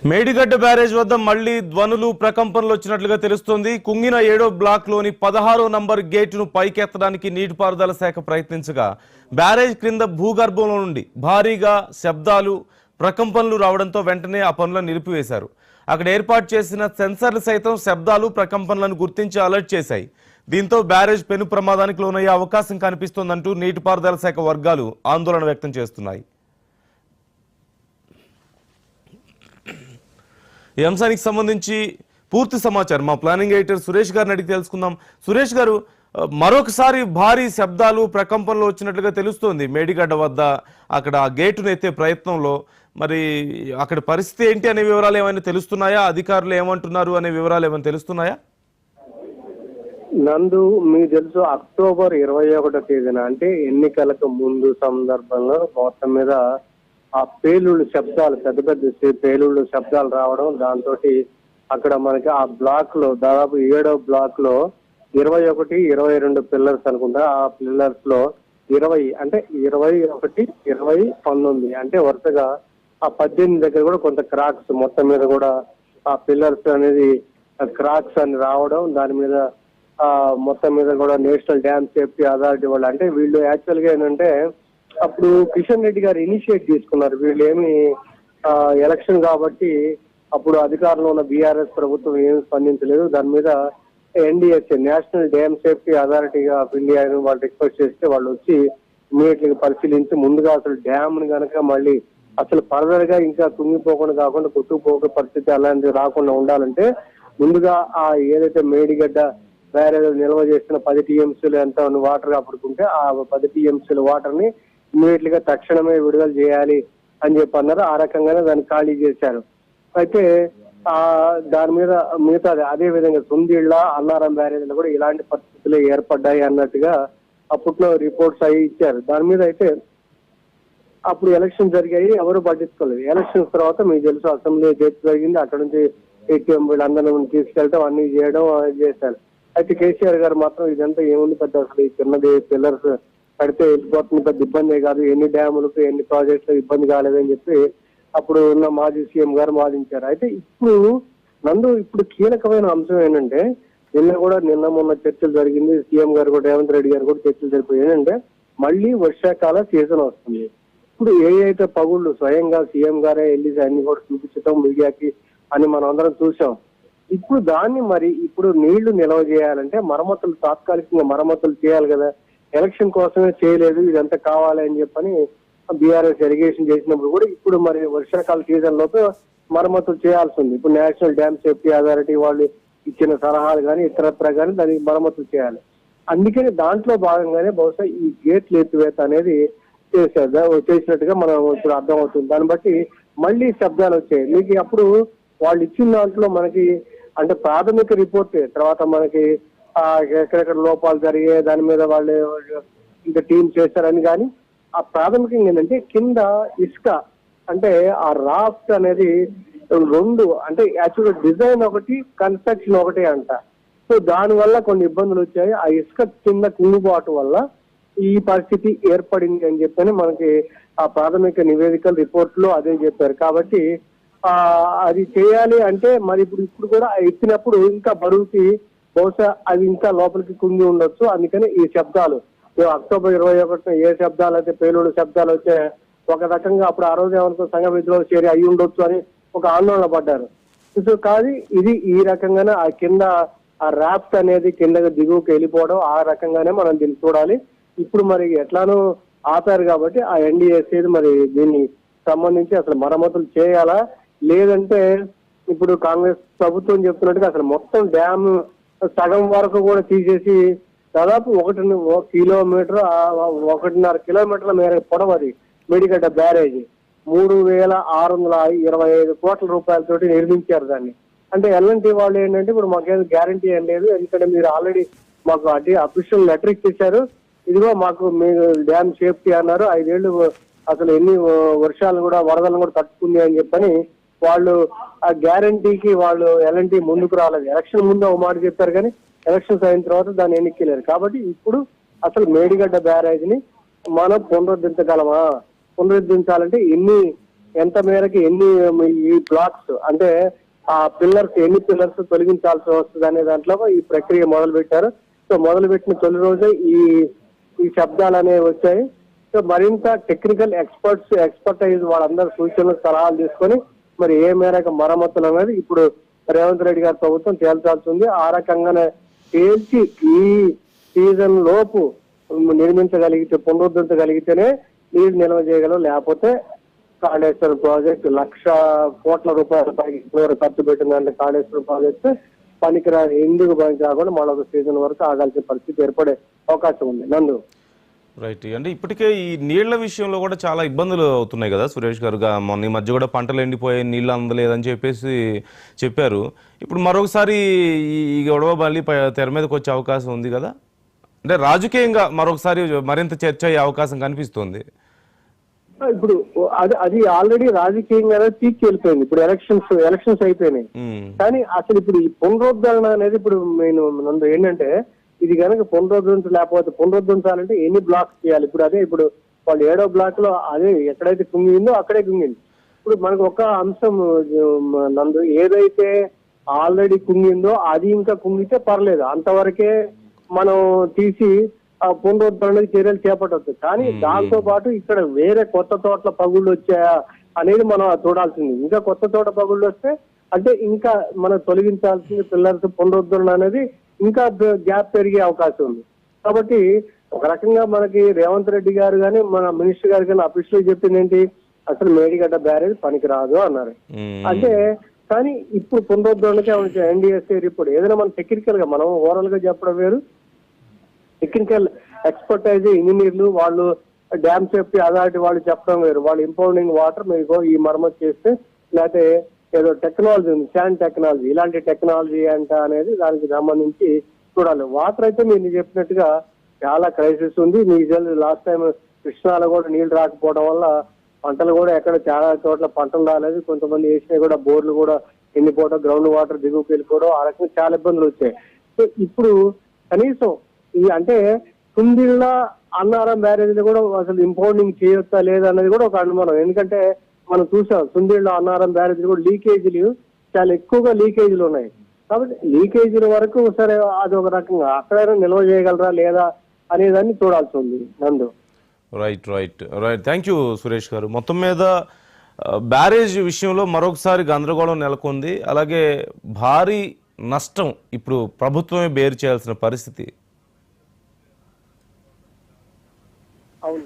Medigadda barrage వద్ద మళ్లీ ధ్వనులు ప్రకంపనలు వచ్చినట్లుగా తెలుస్తోంది. కుంగిన 7వ బ్లాక్ లోని 16వ నంబర్ గేటును పైకెత్తడానికి నీటిపారుదల శాఖ ప్రయత్నించగా బ్యారేజ్ క్రింద భూగర్భంలో నుండి భారీగా శబ్దాలు ప్రకంపనలు రావడంతో వెంటనే ఆ పనులను నిలిపివేశారు. అక్కడ ఏర్పాటు చేసిన సెన్సర్లు సైతం శబ్దాలు ప్రకంపనలను గుర్తించి అలర్ట్ చేశాయి. దీంతో బ్యారేజ్ పెను ప్రమాదానికి లోనయ్యే అవకాశం కనిపిస్తోందంటూ నీటిపారుదల శాఖ వర్గాలు ఆందోళన వ్యక్తం చేస్తున్నాయి. ఈ అంశానికి సంబంధించి పూర్తి సమాచారం మా ప్లానింగ్ ఎడిటర్ సురేష్ గారిని అడిగి తెలుసుకుందాం. సురేష్ గారు, మరొకసారి భారీ శబ్దాలు ప్రకంపనలు వచ్చినట్లుగా తెలుస్తోంది మేడిగడ్డ వద్ద. అక్కడ ఆ గేటును ఎత్తే ప్రయత్నంలో మరి అక్కడ పరిస్థితి ఏంటి అనే వివరాలు ఏమైనా తెలుస్తున్నాయా? అధికారులు ఏమంటున్నారు అనే వివరాలు ఏమైనా తెలుస్తున్నాయా? నందు, మీకు తెలుసు అక్టోబర్ 21వ తేదీన అంటే ఎన్నికలకు ముందు సందర్భంలో మొత్తం మీద ఆ పేలుళ్ళు శబ్దాలు, పెద్ద పెద్ద పేలుళ్ళు శబ్దాలు రావడం, దాంతో అక్కడ మనకి ఆ బ్లాక్ లో దాదాపు 7వ బ్లాక్ లో 21, 22 పిల్లర్స్ అనుకుంటా. ఆ పిల్లర్స్ లో 20 అంటే 21, 20, 19 అంటే వరుసగా ఆ 18 దగ్గర కూడా కొంత క్రాక్స్, మొత్తం మీద కూడా ఆ పిల్లర్స్ అనేది క్రాక్స్ అని రావడం, దాని మీద మొత్తం మీద కూడా నేషనల్ డ్యామ్ సేఫ్టీ అథారిటీ వాళ్ళు, అంటే వీళ్ళు యాక్చువల్ గా ఏంటంటే అప్పుడు కిషన్ రెడ్డి గారు ఇనిషియేట్ తీసుకున్నారు. వీళ్ళు ఏమి ఎలక్షన్ కాబట్టి అప్పుడు అధికారంలో ఉన్న బీఆర్ఎస్ ప్రభుత్వం ఏమి స్పందించలేదు. దాని మీద NDSA national dam safety authority of India వాళ్ళు రిక్వెస్ట్ చేస్తే వాళ్ళు వచ్చి ఇమీడియట్ గా పరిశీలించి ముందుగా అసలు డ్యామ్ ని కనుక మళ్ళీ అసలు ఫర్దర్ గా ఇంకా కుంగిపోకుండా కాకుండా కొట్టుకుపోక పరిస్థితి అలాంటివి రాకుండా ఉండాలంటే ముందుగా ఆ ఏదైతే మేడిగడ్డ బ్యారేజ్ నిల్వ చేసిన 10 టీఎంసీలు ఎంత వాటర్ అప్పుడుకుంటే ఆ 10 టీఎంసీల వాటర్ ని ఇమీడియట్ గా తక్షణమే విడుదల చేయాలి అని చెప్పి అన్నారు. ఆ రకంగానే దాన్ని ఖాళీ చేశారు. అయితే దాని మీద మిగతా అదే విధంగా సుందిళ్ళ, అన్నారం బ్యారేజ్లో కూడా ఇలాంటి పరిస్థితులు ఏర్పడ్డాయి అన్నట్టుగా అప్పట్లో రిపోర్ట్స్ అవి ఇచ్చారు. దాని మీద అయితే అప్పుడు ఎలక్షన్ జరిగాయి, ఎవరు పట్టించుకోలేదు. ఎలక్షన్స్ తర్వాత మీకు తెలుసు అసెంబ్లీ గేట్ జరిగింది, అక్కడ నుంచి ఏటీఎం వీళ్ళందరినీ తీసుకెళ్ళటం అన్ని చేయడం చేశారు. అయితే కేసీఆర్ గారు మాత్రం ఇదంతా ఏముంది పెద్ద, అసలు ఈ చిన్నది పిల్లర్స్ కడితే వెళ్ళిపోతుంది, పెద్ద ఇబ్బందే కాదు, ఎన్ని డ్యాములకు ఎన్ని ప్రాజెక్టులు ఇబ్బంది కాలేదని చెప్పి అప్పుడు ఉన్న మాజీ సీఎం గారు వాదించారు. అయితే ఇప్పుడు కీలకమైన అంశం ఏంటంటే నిన్న మొన్న చర్చలు జరిగింది. సీఎం గారు కూడా రేవంత్ రెడ్డి గారు కూడా చర్చలు జరిపోయి ఏంటంటే మళ్ళీ వర్షాకాల సీజన్ వస్తుంది. ఇప్పుడు ఏదైతే పగుళ్ళు స్వయంగా సీఎం గారే వెళ్ళి అన్ని కూడా చూపించడం మీడియాకి అని మనం అందరం చూసాం. ఇప్పుడు దాన్ని ఇప్పుడు నీళ్లు నిల్వ చేయాలంటే మరమ్మతులు, తాత్కాలికంగా మరమ్మతులు చేయాలి కదా. ఎలక్షన్ కోసమే చేయలేదు, ఇదంతా కావాలి అని చెప్పని బీఆర్ఎస్ ఎలిగేషన్ చేసినప్పుడు కూడా ఇప్పుడు మరి వర్షాకాల సీజన్ లోపు మరమ్మతులు చేయాల్సి ఉంది. ఇప్పుడు నేషనల్ డ్యామ్ సేఫ్టీ అథారిటీ వాళ్ళు ఇచ్చిన సలహాలు కానీ ఇతరత్ర కానీ దానికి మరమ్మతులు చేయాలి. అందుకని దాంట్లో భాగంగానే బహుశా ఈ గేట్లు ఎత్తివేత అనేది చేసినట్టుగా మనం ఇప్పుడు అర్థమవుతుంది. దాన్ని బట్టి మళ్ళీ శబ్దాలు వచ్చాయి. మీకు అప్పుడు వాళ్ళు ఇచ్చిన దాంట్లో మనకి అంటే ప్రాథమిక రిపోర్టే, తర్వాత మనకి ఎక్కడెక్కడ లోపాలు జరిగాయి దాని మీద వాళ్ళు ఇంకా టీం చేశారని, కానీ ఆ ప్రాథమికంగా ఏంటంటే కింద ఇసుక అంటే ఆ రాఫ్ట్ అనేది 2 అంటే యాక్చువల్గా డిజైన్ ఒకటి, కన్స్ట్రక్షన్ ఒకటే అంట. సో దాని వల్ల కొన్ని ఇబ్బందులు వచ్చాయి. ఆ ఇసుక కింద కుంగిపోవటం వల్ల ఈ పరిస్థితి ఏర్పడింది అని చెప్పని మనకి ఆ ప్రాథమిక నివేదికల రిపోర్ట్ లో అదే చెప్పారు. కాబట్టి అది చేయాలి అంటే మరి ఇప్పుడు కూడా ఎత్తినప్పుడు ఇంకా బరువుకి బహుశా అది ఇంకా లోపలికి కుంగి ఉండొచ్చు. అందుకని ఈ శబ్దాలు అక్టోబర్ 21న ఏ శబ్దాలు అయితే పేలుడు శబ్దాలు వచ్చే ఒక రకంగా అప్పుడు ఆ రోజు ఏమనుకో సంఘ విద్రోహం చేరి అయి ఉండొచ్చు అని ఒక ఆందోళన పడ్డారు. సో కాదు, ఇది ఈ రకంగానే ఆ కింద ఆ రాఫ్ట్ అనేది కిందకి దిగువకి వెళ్ళిపోవడం, ఆ రకంగానే మనం దీన్ని చూడాలి. ఇప్పుడు మరి ఎట్లానో ఆపారు కాబట్టి ఆ ఎన్డీఎస్ఏ మరి దీన్ని సంబంధించి అసలు మరమ్మతులు చేయాలా, లేదంటే ఇప్పుడు కాంగ్రెస్ ప్రభుత్వం చెప్తున్నట్టుగా అసలు మొత్తం డ్యామ్ సగం వరకు కూడా తీసేసి దాదాపు 1.5 కిలోమీటర్ల మేర పొడవది మేడిగడ్డ బ్యారేజ్ 3,625 కోట్ల రూపాయలతోటి నిర్మించారు దాన్ని. అంటే ఎల్ఎన్టీ వాళ్ళు ఏంటంటే ఇప్పుడు మాకేదో గ్యారంటీ ఏం లేదు, ఎందుకంటే మీరు ఆల్రెడీ మాకు అఫీషియల్ లెటర్ ఇచ్చేసారు, ఇదిగో మాకు మీరు డ్యామ్ సేఫ్టీ అన్నారు, 5 ఏళ్ళు అసలు ఎన్ని వర్షాలు కూడా వరదలను కూడా తట్టుకుంది అని చెప్పని వాళ్ళు ఆ గ్యారంటీకి వాళ్ళు ఎల్ఎన్టీ ముందుకు రాలేదు. ఎలక్షన్ ముందు ఒక మాట చెప్పారు కానీ ఎలక్షన్స్ అయిన తర్వాత దాన్ని ఎన్నికలేరు. కాబట్టి ఇప్పుడు అసలు మేడిగడ్డ బ్యారేజ్ ని మనం పునరుద్ధరించగలమా, పునరుద్ధరించాలంటే ఎన్ని ఎంత మేరకు ఎన్ని ఈ బ్లాక్స్ అంటే ఆ పిల్లర్స్ ఎన్ని పిల్లర్స్ తొలగించాల్సి వస్తుంది అనే దాంట్లో ఈ ప్రక్రియ మొదలు పెట్టారు. సో మొదలు పెట్టిన తొలి రోజే ఈ శబ్దాలు అనేవి వచ్చాయి. సో మరింత టెక్నికల్ ఎక్స్పర్టైజ్ వాళ్ళందరూ సూచనలు సలహాలు తీసుకొని మరి ఏ మేరకు మరమ్మతులు అనేది ఇప్పుడు రేవంత్ రెడ్డి గారి ప్రభుత్వం తేల్చాల్సి ఉంది. ఆ రకంగానే తేల్చి ఈ సీజన్ లోపు నిర్మించగలిగితే పునరుద్ధరించగలిగితేనే నీరు నిల్వ చేయగలం. లేకపోతే కాళేశ్వరం ప్రాజెక్ట్ 1,00,000 కోట్ల రూపాయల పైకి ఖర్చు పెట్టిందంటే కాళేశ్వరం ప్రాజెక్ట్ పనికిరాని ఎందుకు పనికి రాకుండా మరొక సీజన్ వరకు ఆగాల్సిన పరిస్థితి ఏర్పడే అవకాశం ఉంది. నందు రైట్. అంటే ఇప్పటికే ఈ నీళ్ల విషయంలో కూడా చాలా ఇబ్బందులు అవుతున్నాయి కదా సురేష్ గారు. మొన్న ఈ మధ్య కూడా పంటలు ఎండిపోయాయి, నీళ్ళు అందలేదని చెప్పేసి చెప్పారు. ఇప్పుడు మరొకసారి ఈ గొడవ మళ్ళీ తెర మీదకి వచ్చే అవకాశం ఉంది కదా. అంటే రాజకీయంగా మరొకసారి మరింత చర్చ అయ్యే అవకాశం కనిపిస్తుంది. ఇప్పుడు అది ఆల్రెడీ రాజకీయంగానే పీక్ వెళ్ళిపోయింది. ఇప్పుడు ఎలక్షన్స్ అయిపోయినాయి. కానీ అసలు ఇప్పుడు ఈ పునరుద్ధరణ అనేది ఇప్పుడు నేను నందు ఏంటంటే ఇది కనుక పునరుద్ధరించాలంటే ఎన్ని బ్లాక్స్ చేయాలి. ఇప్పుడు అదే ఇప్పుడు వాళ్ళు 7వ బ్లాక్ లో అదే ఎక్కడైతే కుంగిందో అక్కడే కుంగింది. ఇప్పుడు మనకు ఒక అంశం నందు ఏదైతే ఆల్రెడీ కుంగిందో అది ఇంకా కుంగితే పర్లేదు, అంతవరకే మనం తీసి పునరుద్ధరణ చర్యలు చేపట్టవచ్చు. కానీ దాంతో పాటు ఇక్కడ వేరే కొత్త తోటల పగుళ్ళు వచ్చాయా అనేది మనం చూడాల్సింది. ఇంకా కొత్త తోట పగుళ్ళు వస్తే అంటే ఇంకా మనం తొలగించాల్సింది పిల్లర్స్ పునరుద్ధరణ అనేది ఇంకా గ్యాప్ పెరిగే అవకాశం ఉంది. కాబట్టి ఒక రకంగా మనకి రేవంత్ రెడ్డి గారు కానీ మన మినిస్టర్ గారు కానీ అఫీషియల్ చెప్పింది ఏంటి, అసలు మేడిగడ్డ బ్యారేజ్ పనికిరాదు అన్నారు. అంటే కానీ ఇప్పుడు పునరుద్ధరణకి ఎన్డీఎస్ఏ రిపోర్ట్ ఏదైనా మనం టెక్నికల్ గా మనం ఓవరాల్ గా చెప్పడం వేరు, టెక్నికల్ ఎక్స్పర్టైజ్ ఇంజనీర్లు వాళ్ళు డ్యామ్ సేఫ్టీ అథారిటీ వాళ్ళు చెప్పడం వేరు. వాళ్ళు ఇంపౌండింగ్ వాటర్ మీకు ఈ మరమ్మతు చేస్తే లేకపోతే ఏదో టెక్నాలజీ ఉంది, శాండ్ టెక్నాలజీ, ఇలాంటి టెక్నాలజీ అంట అనేది దానికి సంబంధించి చూడాలి. వాటర్ అయితే మీరు చెప్పినట్టుగా చాలా క్రైసిస్ ఉంది. మీకు లాస్ట్ టైం కృష్ణాలో కూడా నీళ్లు రాకపోవడం వల్ల పంటలు కూడా ఎక్కడ చాలా చోట్ల పంటలు రాలేదు. కొంతమంది వేసినాయి కూడా బోర్లు కూడా ఎండిపోవడం, గ్రౌండ్ వాటర్ దిగువకి వెళ్ళిపోవడం, ఆ రకంగా చాలా ఇబ్బందులు వచ్చాయి. సో ఇప్పుడు కనీసం ఈ అంటే కుందిళ్ళ అన్నారం బ్యారేజ్ కూడా అసలు ఇంపౌండింగ్ చేయొచ్చా లేదా అన్నది కూడా ఒక అనుమానం. ఎందుకంటే మనం చూసాం సుందిళ్ళ అన్నారం బ్యారేజ్ కూడా లీకేజీలు చాలా ఎక్కువగా లీకేజీలు ఉన్నాయి. కాబట్టి లీకేజీల వరకు సరే అది ఒక రకంగా అక్కడైనా నిల్వ చేయగలరా లేదా అనేదాన్ని చూడాల్సి ఉంది. నందు రైట్. థ్యాంక్ యూ సురేష్ గారు. మొత్తం మీద బ్యారేజ్ విషయంలో మరొకసారి గందరగోళం నెలకొంది. అలాగే భారీ నష్టం ఇప్పుడు ప్రభుత్వమే బేరు చేయాల్సిన పరిస్థితి. అవును.